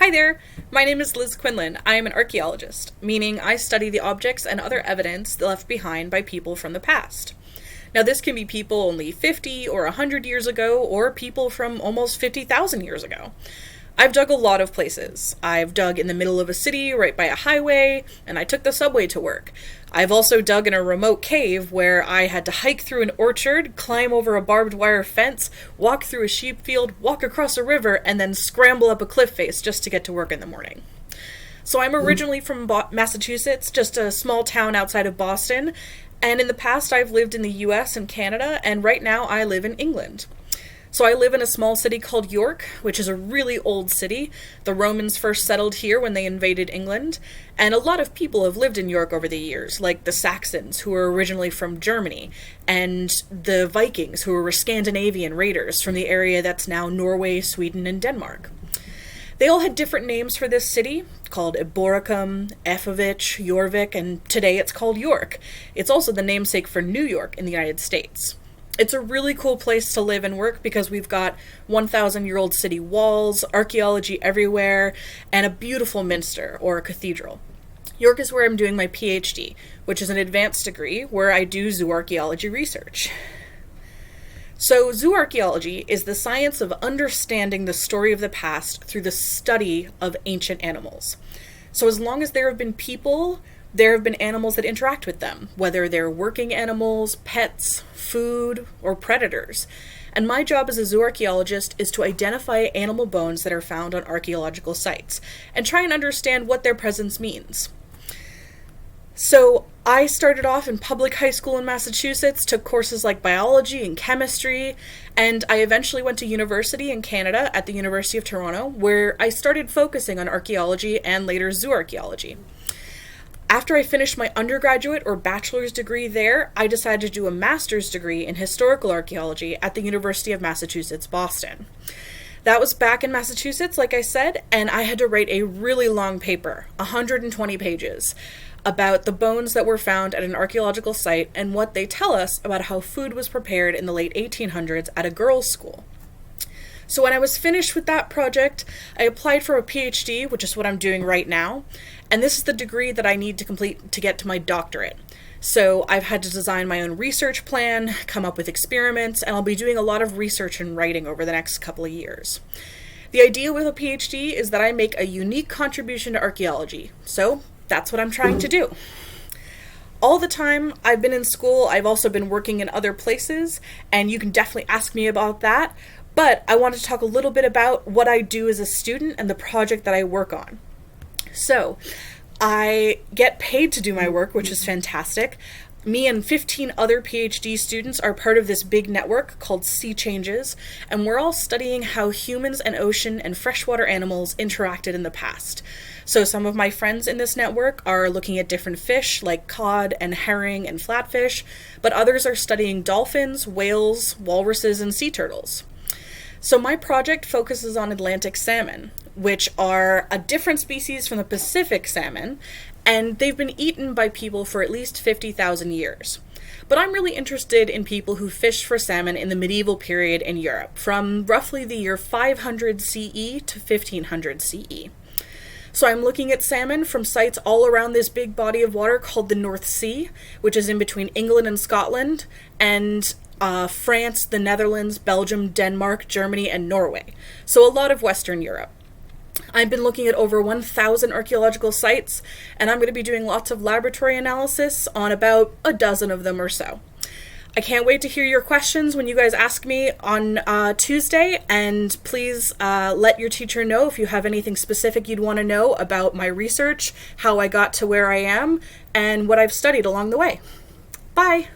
Hi there, my name is Liz Quinlan. I am an archaeologist, meaning I study the objects and other evidence left behind by people from the past. Now, this can be people only 50 or 100 years ago, or people from almost 50,000 years ago. I've dug a lot of places. I've dug in the middle of a city, right by a highway, and I took the subway to work. I've also dug in a remote cave where I had to hike through an orchard, climb over a barbed wire fence, walk through a sheep field, walk across a river, and then scramble up a cliff face just to get to work in the morning. So I'm originally from Massachusetts, just a small town outside of Boston, and in the past I've lived in the US and Canada, and right now I live in England. So I live in a small city called York, which is a really old city. The Romans first settled here when they invaded England, and a lot of people have lived in York over the years, like the Saxons, who were originally from Germany, and the Vikings, who were Scandinavian raiders from the area that's now Norway, Sweden, and Denmark. They all had different names for this city, called Eboracum, Efovich, Jorvik, and today it's called York. It's also the namesake for New York in the United States. It's a really cool place to live and work because we've got 1,000-year-old city walls, archaeology everywhere, and a beautiful minster, or a cathedral. York is where I'm doing my PhD, which is an advanced degree where I do zooarchaeology research. So, zooarchaeology is the science of understanding the story of the past through the study of ancient animals. So as long as there have been people, there have been animals that interact with them, whether they're working animals, pets, food, or predators. And my job as a zooarchaeologist is to identify animal bones that are found on archaeological sites and try and understand what their presence means. So I started off in public high school in Massachusetts, took courses like biology and chemistry, and I eventually went to university in Canada at the University of Toronto, where I started focusing on archaeology and later zooarchaeology. After I finished my undergraduate or bachelor's degree there, I decided to do a master's degree in historical archaeology at the University of Massachusetts, Boston. That was back in Massachusetts, like I said, and I had to write a really long paper, 120 pages, about the bones that were found at an archaeological site and what they tell us about how food was prepared in the late 1800s at a girls' school. So when I was finished with that project, I applied for a PhD, which is what I'm doing right now, and this is the degree that I need to complete to get to my doctorate. So I've had to design my own research plan, come up with experiments, and I'll be doing a lot of research and writing over the next couple of years. The idea with a PhD is that I make a unique contribution to archaeology, so that's what I'm trying to do. All the time I've been in school, I've also been working in other places, and you can definitely ask me about that, but I want to talk a little bit about what I do as a student and the project that I work on. So, I get paid to do my work, which is fantastic. Me and 15 other PhD students are part of this big network called Sea Changes, and we're all studying how humans and ocean and freshwater animals interacted in the past. So some of my friends in this network are looking at different fish like cod and herring and flatfish, but others are studying dolphins, whales, walruses, and sea turtles. So my project focuses on Atlantic salmon, which are a different species from the Pacific salmon, and they've been eaten by people for at least 50,000 years. But I'm really interested in people who fished for salmon in the medieval period in Europe, from roughly the year 500 CE to 1500 CE. So I'm looking at salmon from sites all around this big body of water called the North Sea, which is in between England and Scotland, and France, the Netherlands, Belgium, Denmark, Germany, and Norway. So a lot of Western Europe. I've been looking at over 1,000 archaeological sites, and I'm going to be doing lots of laboratory analysis on about a dozen of them or so. I can't wait to hear your questions when you guys ask me on Tuesday, and please let your teacher know if you have anything specific you'd want to know about my research, how I got to where I am, and what I've studied along the way. Bye!